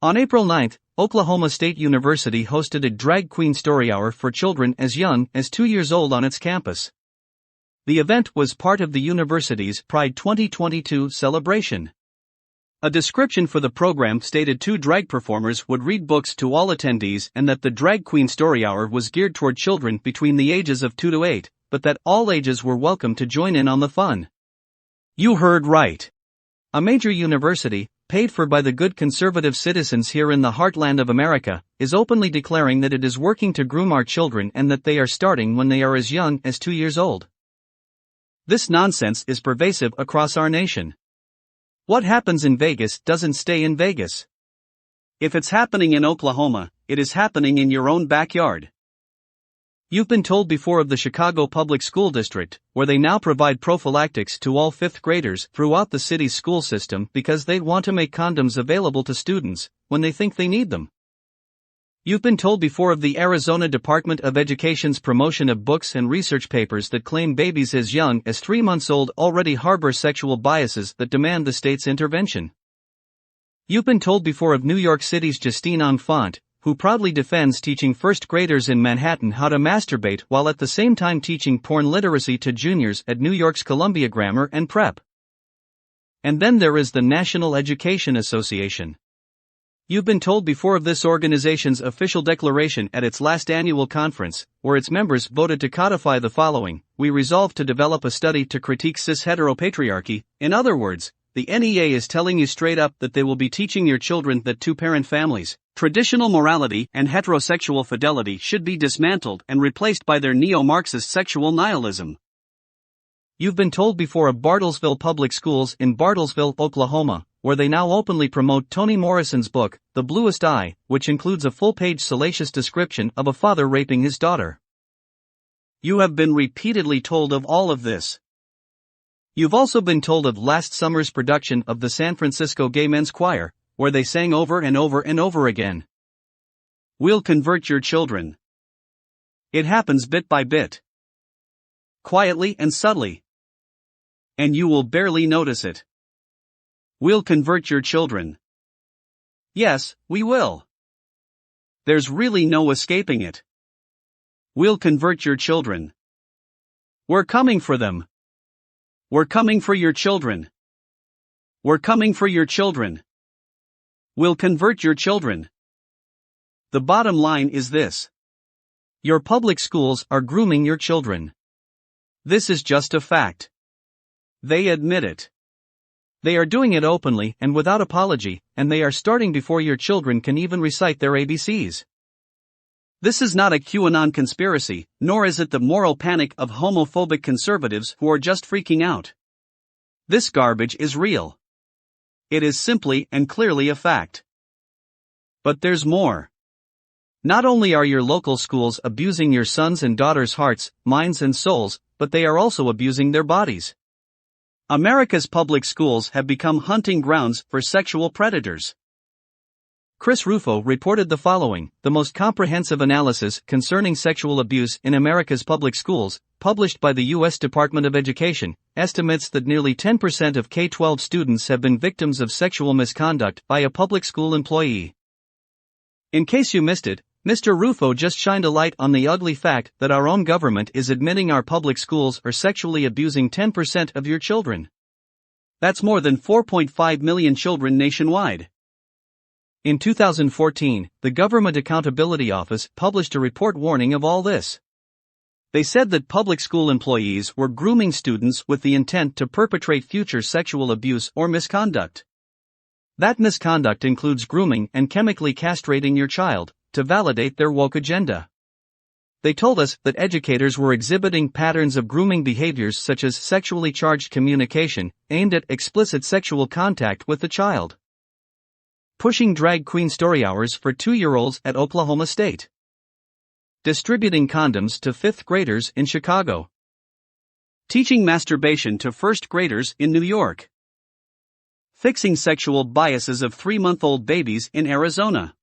On April 9, Oklahoma State University hosted a drag queen story hour for children as young as 2 years old on its campus. The event was part of the university's Pride 2022 celebration. A description for the program stated 2 drag performers would read books to all attendees and that the drag queen story hour was geared toward children between the ages of 2 to 8, but that all ages were welcome to join in on the fun. You heard right. A major university, paid for by the good conservative citizens here in the heartland of America, is openly declaring that it is working to groom our children and that they are starting when they are as young as 2 years old. This nonsense is pervasive across our nation. What happens in Vegas doesn't stay in Vegas. If it's happening in Oklahoma, it is happening in your own backyard. You've been told before of the Chicago Public School District, where they now provide prophylactics to all 5th graders throughout the city's school system because they want to make condoms available to students when they think they need them. You've been told before of the Arizona Department of Education's promotion of books and research papers that claim babies as young as 3 months old already harbor sexual biases that demand the state's intervention. You've been told before of New York City's Justine Enfant, who proudly defends teaching 1st graders in Manhattan how to masturbate while at the same time teaching porn literacy to juniors at New York's Columbia Grammar and Prep. And then there is the National Education Association. You've been told before of this organization's official declaration at its last annual conference, where its members voted to codify the following: "We resolve to develop a study to critique cis-heteropatriarchy." In other words, the NEA is telling you straight up that they will be teaching your children that 2-parent families, traditional morality and heterosexual fidelity should be dismantled and replaced by their neo-Marxist sexual nihilism. You've been told before of Bartlesville Public Schools in Bartlesville, Oklahoma, where they now openly promote Toni Morrison's book, The Bluest Eye, which includes a full-page salacious description of a father raping his daughter. You have been repeatedly told of all of this. You've also been told of last summer's production of the San Francisco Gay Men's Choir, where they sang over and over and over again, "We'll convert your children." It happens bit by bit, quietly and subtly, and you will barely notice it. We'll convert your children. Yes, we will. There's really no escaping it. We'll convert your children. We're coming for them. We're coming for your children. We're coming for your children. We'll convert your children. The bottom line is this: your public schools are grooming your children. This is just a fact. They admit it. They are doing it openly and without apology, and they are starting before your children can even recite their ABCs. This is not a QAnon conspiracy, nor is it the moral panic of homophobic conservatives who are just freaking out. This garbage is real. It is simply and clearly a fact. But there's more. Not only are your local schools abusing your sons' and daughters' hearts, minds and souls, but they are also abusing their bodies. America's public schools have become hunting grounds for sexual predators. Chris Rufo reported the following: the most comprehensive analysis concerning sexual abuse in America's public schools, published by the U.S. Department of Education, estimates that nearly 10% of K-12 students have been victims of sexual misconduct by a public school employee. In case you missed it, Mr. Rufo just shined a light on the ugly fact that our own government is admitting our public schools are sexually abusing 10% of your children. That's more than 4.5 million children nationwide. In 2014, the Government Accountability Office published a report warning of all this. They said that public school employees were grooming students with the intent to perpetrate future sexual abuse or misconduct. That misconduct includes grooming and chemically castrating your child to validate their woke agenda. They told us that educators were exhibiting patterns of grooming behaviors such as sexually charged communication aimed at explicit sexual contact with the child. Pushing drag queen story hours for 2-year-olds at Oklahoma State. Distributing condoms to 5th graders in Chicago. Teaching masturbation to 1st graders in New York. Fixing sexual biases of 3-month-old babies in Arizona.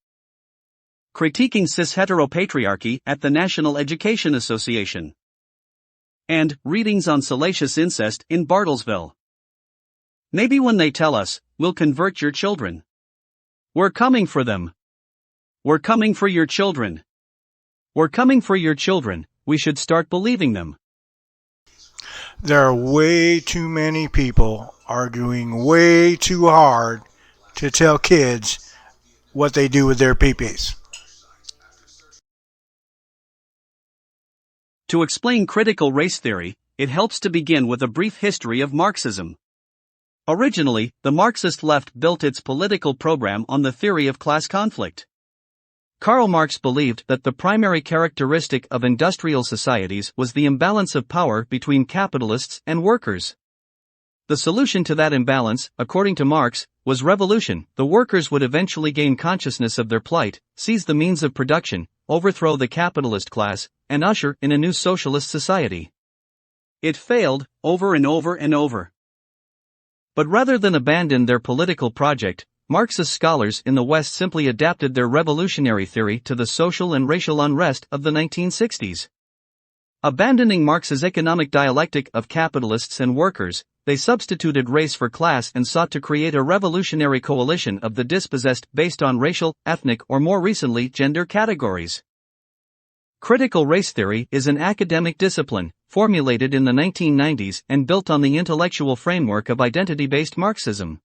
Critiquing cis-heteropatriarchy at the National Education Association. And readings on salacious incest in Bartlesville. Maybe when they tell us, we'll convert your children, We're coming for them. We're coming for your children. We're coming for your children. We should start believing them. There are way too many people arguing way too hard to tell kids what they do with their peepees. To explain critical race theory, it helps to begin with a brief history of Marxism. Originally, the Marxist left built its political program on the theory of class conflict. Karl Marx believed that the primary characteristic of industrial societies was the imbalance of power between capitalists and workers. The solution to that imbalance, according to Marx, was revolution. The workers would eventually gain consciousness of their plight, seize the means of production, overthrow the capitalist class, and usher in a new socialist society. It failed, over and over and over. But rather than abandon their political project, Marxist scholars in the West simply adapted their revolutionary theory to the social and racial unrest of the 1960s. Abandoning Marx's economic dialectic of capitalists and workers, they substituted race for class and sought to create a revolutionary coalition of the dispossessed based on racial, ethnic, or more recently, gender categories. Critical race theory is an academic discipline, formulated in the 1990s and built on the intellectual framework of identity-based Marxism.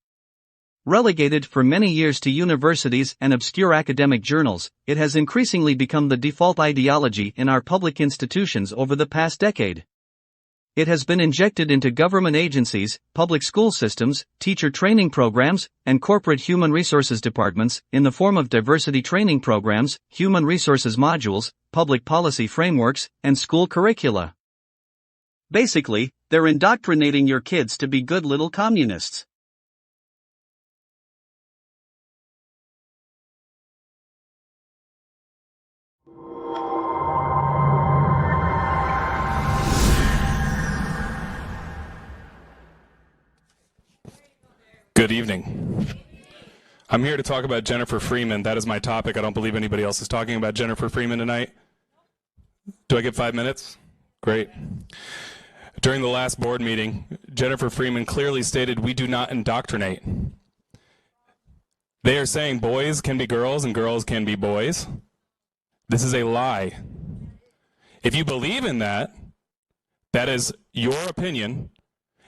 Relegated for many years to universities and obscure academic journals, it has increasingly become the default ideology in our public institutions over the past decade. It has been injected into government agencies, public school systems, teacher training programs, and corporate human resources departments, in the form of diversity training programs, human resources modules, public policy frameworks, and school curricula. Basically, they're indoctrinating your kids to be good little communists. Good evening. I'm here to talk about Jennifer Freeman. That is my topic. I don't believe anybody else is talking about Jennifer Freeman tonight. Do I get 5 minutes? Great. During the last board meeting, Jennifer Freeman clearly stated, "We do not indoctrinate." They are saying boys can be girls and girls can be boys. This is a lie. If you believe in that, that is your opinion.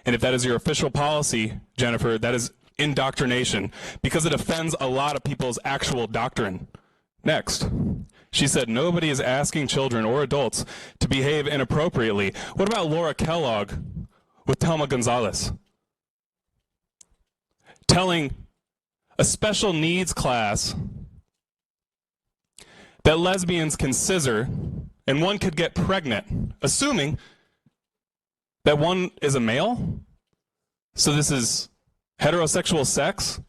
And if that is your official policy, Jennifer, that is indoctrination, because it offends a lot of people's actual doctrine. Next. She said nobody is asking children or adults to behave inappropriately. What about Laura Kellogg with Thelma Gonzalez? Telling a special needs class that lesbians can scissor and one could get pregnant, assuming that one is a male? So this is heterosexual sex?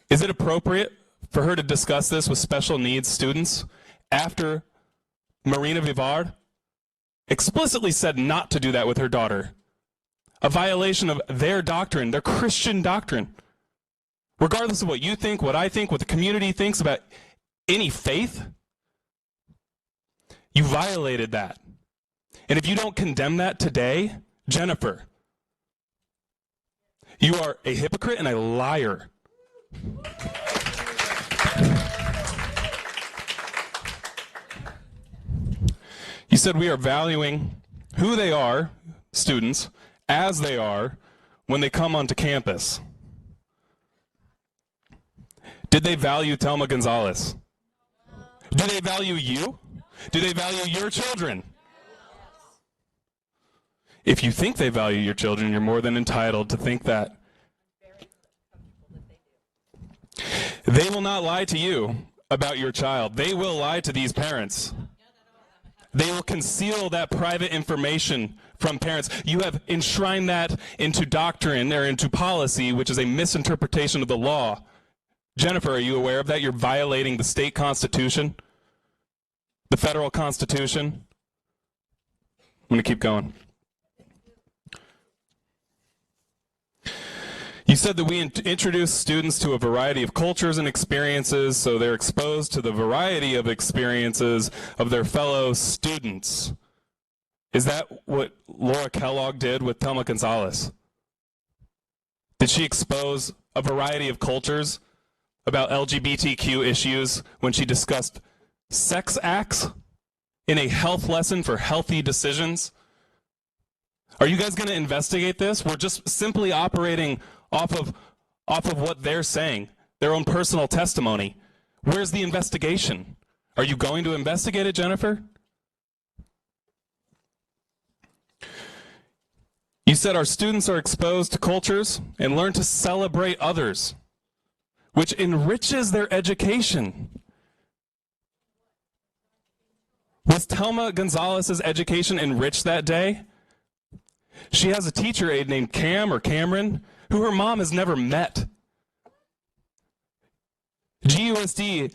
Is it appropriate for her to discuss this with special needs students after Marina Vivard explicitly said not to do that with her daughter? A violation of their doctrine, their Christian doctrine. Regardless of what you think, what I think, what the community thinks about any faith, you violated that. And if you don't condemn that today, Jennifer, you are a hypocrite and a liar. You said we are valuing who they are, students, as they are when they come onto campus. Did they value Thelma Gonzalez? Do they value you? Do they value your children? If you think they value your children, you're more than entitled to think that. They will not lie to you about your child. They will lie to these parents. They will conceal that private information from parents. You have enshrined that into doctrine or into policy, which is a misinterpretation of the law. Jennifer, are you aware of that? You're violating the state constitution, the federal constitution. I'm going to keep going. You said that we introduce students to a variety of cultures and experiences, so they're exposed to the variety of experiences of their fellow students. Is that what Laura Kellogg did with Thelma Gonzalez? Did she expose a variety of cultures about LGBTQ issues when she discussed sex acts in a health lesson for healthy decisions? Are you guys going to investigate this? We're just simply operating off of what they're saying, their own personal testimony. Where's the investigation? Are you going to investigate it, Jennifer? You said our students are exposed to cultures and learn to celebrate others, which enriches their education. Was Telma Gonzalez's education enriched that day? She has a teacher aide named Cam or Cameron, who her mom has never met. GUSD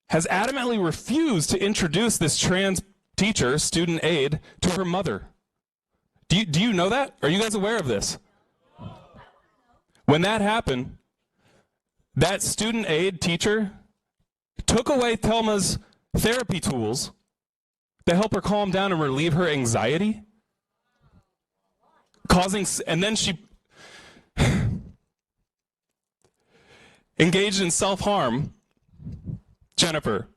has adamantly refused to introduce this trans teacher, student aide, to her mother. Do you know that? Are you guys aware of this? When that happened, that student aide teacher took away Telma's therapy tools to help her calm down and relieve her anxiety, and then she engaged in self-harm. Jennifer.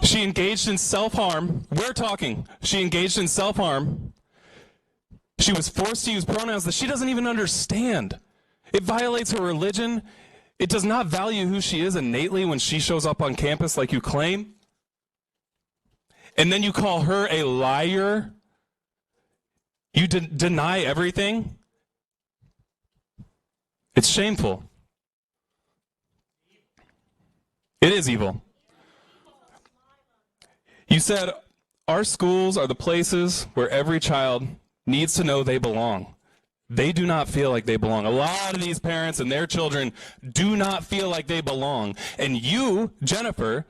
She engaged in self-harm. We're talking. She engaged in self-harm. She was forced to use pronouns that she doesn't even understand. It violates her religion. It does not value who she is innately when she shows up on campus like you claim. And then you call her a liar. You deny everything. It's shameful. It is evil. You said our schools are the places where every child needs to know they belong. They do not feel like they belong. A lot of these parents and their children do not feel like they belong. And you, Jennifer,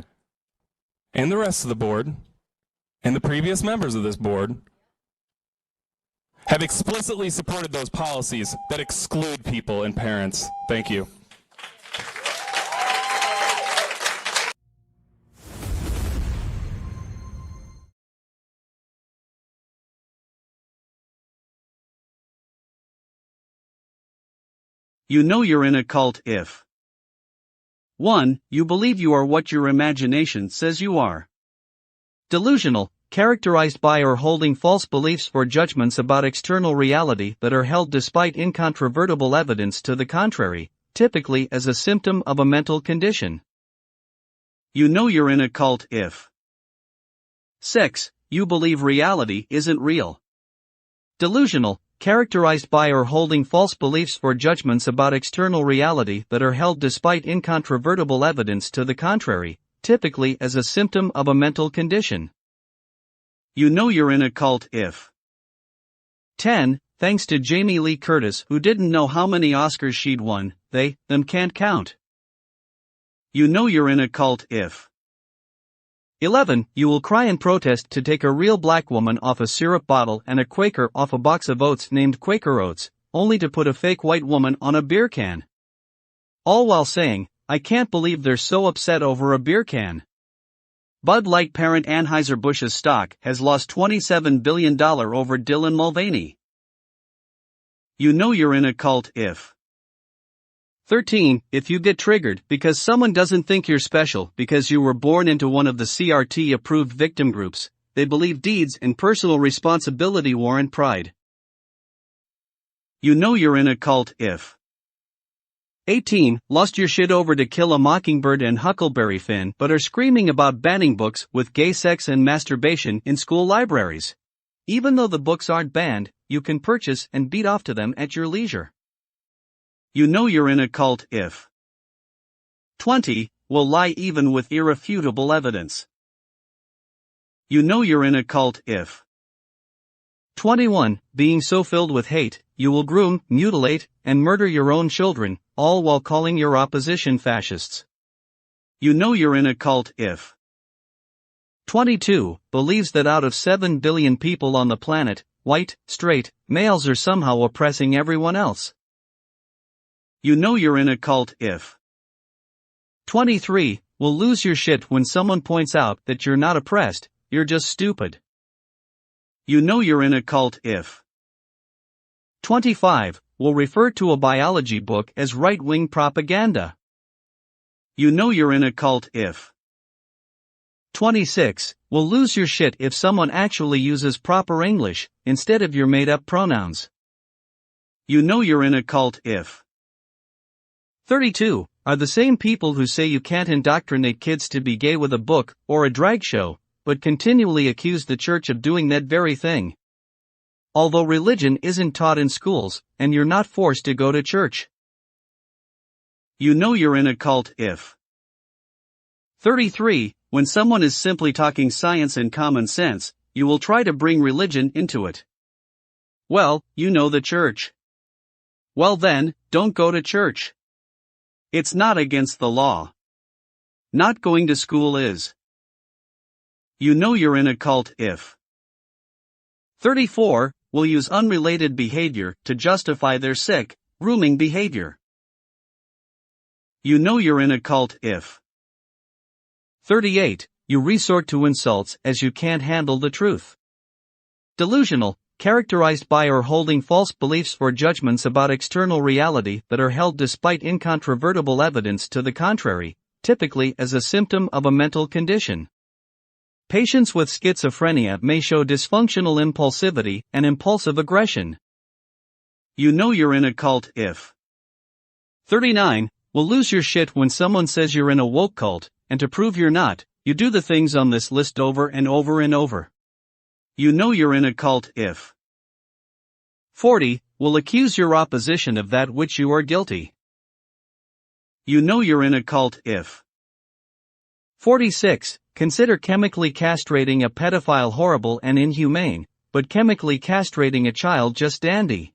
and the rest of the board, and the previous members of this board, have explicitly supported those policies that exclude people and parents. Thank you. You know you're in a cult if 1. You believe you are what your imagination says you are. Delusional, characterized by or holding false beliefs or judgments about external reality that are held despite incontrovertible evidence to the contrary, typically as a symptom of a mental condition. You know you're in a cult if 6. You believe reality isn't real. Delusional, characterized by or holding false beliefs or judgments about external reality that are held despite incontrovertible evidence to the contrary, typically as a symptom of a mental condition. You know you're in a cult if 10. Thanks to Jamie Lee Curtis, who didn't know how many Oscars she'd won, them can't count. You know you're in a cult if 11. You will cry in protest to take a real black woman off a syrup bottle and a Quaker off a box of oats named Quaker Oats, only to put a fake white woman on a beer can. All while saying, I can't believe they're so upset over a beer can. Bud Light parent Anheuser-Busch's stock has lost $27 billion over Dylan Mulvaney. You know you're in a cult if 13. If you get triggered because someone doesn't think you're special because you were born into one of the CRT-approved victim groups, they believe deeds and personal responsibility warrant pride. You know you're in a cult if 18. Lost your shit over To Kill a Mockingbird and Huckleberry Finn but are screaming about banning books with gay sex and masturbation in school libraries. Even though the books aren't banned, you can purchase and beat off to them at your leisure. You know you're in a cult if 20. Will lie even with irrefutable evidence. You know you're in a cult if 21. Being so filled with hate, you will groom, mutilate, and murder your own children, all while calling your opposition fascists. You know you're in a cult if 22. Believes that out of 7 billion people on the planet, white, straight, males are somehow oppressing everyone else. You know you're in a cult if 23. Will lose your shit when someone points out that you're not oppressed, you're just stupid. You know you're in a cult if 25. will refer to a biology book as right-wing propaganda. You know you're in a cult if 26. Will lose your shit if someone actually uses proper English instead of your made-up pronouns. You know you're in a cult if 32. Are the same people who say you can't indoctrinate kids to be gay with a book or a drag show, but continually accuse the church of doing that very thing. Although religion isn't taught in schools, and you're not forced to go to church. You know you're in a cult if 33. When someone is simply talking science and common sense, you will try to bring religion into it. Well, you know the church. Well then, don't go to church. It's not against the law. Not going to school is. You know you're in a cult if 34. Will use unrelated behavior to justify their sick, grooming behavior. You know you're in a cult if 38. You resort to insults as you can't handle the truth. Delusional, characterized by or holding false beliefs or judgments about external reality that are held despite incontrovertible evidence to the contrary, typically as a symptom of a mental condition. Patients with schizophrenia may show dysfunctional impulsivity and impulsive aggression. You know you're in a cult if 39. Will lose your shit when someone says you're in a woke cult, and to prove you're not, you do the things on this list over and over and over. You know you're in a cult if 40. Will accuse your opposition of that which you are guilty. You know you're in a cult if 46. Consider chemically castrating a pedophile horrible and inhumane, but chemically castrating a child just dandy.